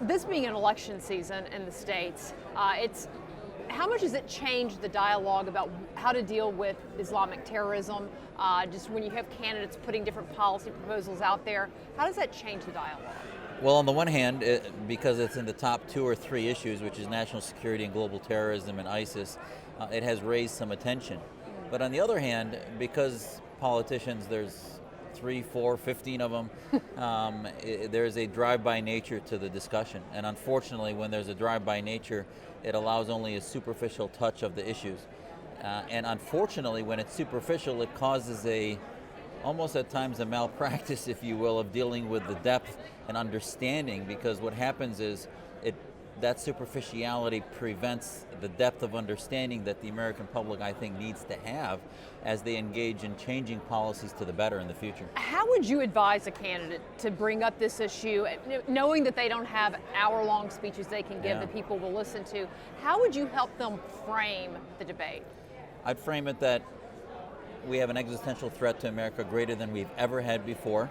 This being an election season in the States, how much does it change the dialogue about how to deal with Islamic terrorism? Just when you have candidates putting different policy proposals out there, how does that change the dialogue? Well, on the one hand, because it's in the top 2 or 3 issues, which is national security and global terrorism and ISIS, it has raised some attention. But on the other hand, because politicians, there's 3, 4, 15 of them, there's a drive-by nature to the discussion. And unfortunately, when there's a drive-by nature, it allows only a superficial touch of the issues. And unfortunately, when it's superficial, it causes almost at times a malpractice, if you will, of dealing with the depth and understanding, because what happens is that superficiality prevents the depth of understanding that the American public, I think, needs to have as they engage in changing policies to the better in the future. How would you advise a candidate to bring up this issue, knowing that they don't have hour-long speeches they can give that people will listen to? How would you help them frame the debate? I'd frame it that we have an existential threat to America greater than we've ever had before.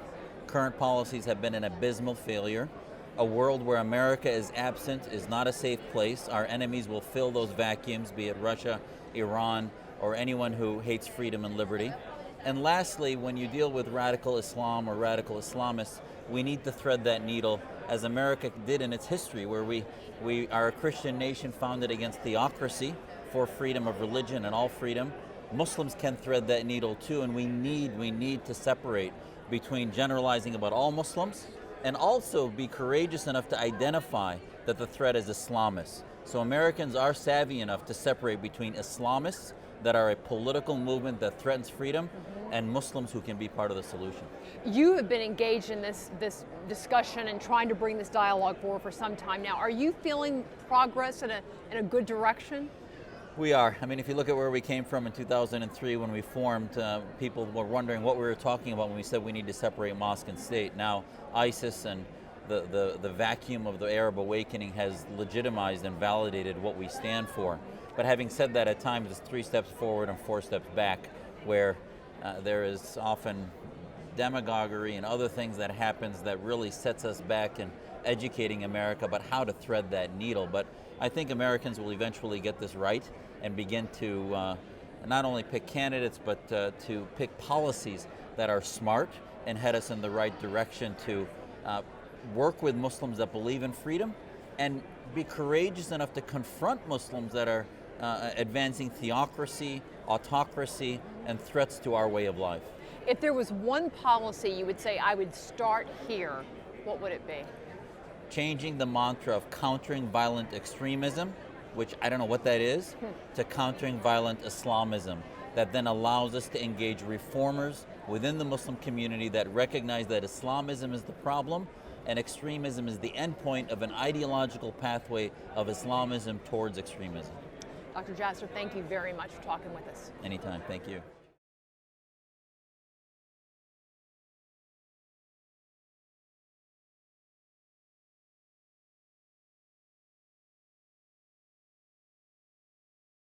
Current policies have been an abysmal failure. A world where America is absent is not a safe place. Our enemies will fill those vacuums, be it Russia, Iran, or anyone who hates freedom and liberty. And lastly, when you deal with radical Islam or radical Islamists, we need to thread that needle, as America did in its history, where we are a Christian nation founded against theocracy for freedom of religion and all freedom. Muslims can thread that needle too, and we need to separate between generalizing about all Muslims and also be courageous enough to identify that the threat is Islamist. So Americans are savvy enough to separate between Islamists that are a political movement that threatens freedom and Muslims who can be part of the solution. You have been engaged in this discussion and trying to bring this dialogue forward for some time now. Are you feeling progress in a good direction? We are. I mean, if you look at where we came from in 2003 when we formed, people were wondering what we were talking about when we said we need to separate mosque and state. Now, ISIS and the vacuum of the Arab awakening has legitimized and validated what we stand for. But having said that, at times it's 3 steps forward and 4 steps back, where there is often demagoguery and other things that happens that really sets us back in educating America about how to thread that needle. But I think Americans will eventually get this right and begin to not only pick candidates, but to pick policies that are smart and head us in the right direction to work with Muslims that believe in freedom and be courageous enough to confront Muslims that are advancing theocracy, autocracy, and threats to our way of life. If there was one policy you would say, I would start here, what would it be? Changing the mantra of countering violent extremism, which I don't know what that is, to countering violent Islamism, that then allows us to engage reformers within the Muslim community that recognize that Islamism is the problem and extremism is the endpoint of an ideological pathway of Islamism towards extremism. Dr. Jasser, thank you very much for talking with us. Anytime, thank you.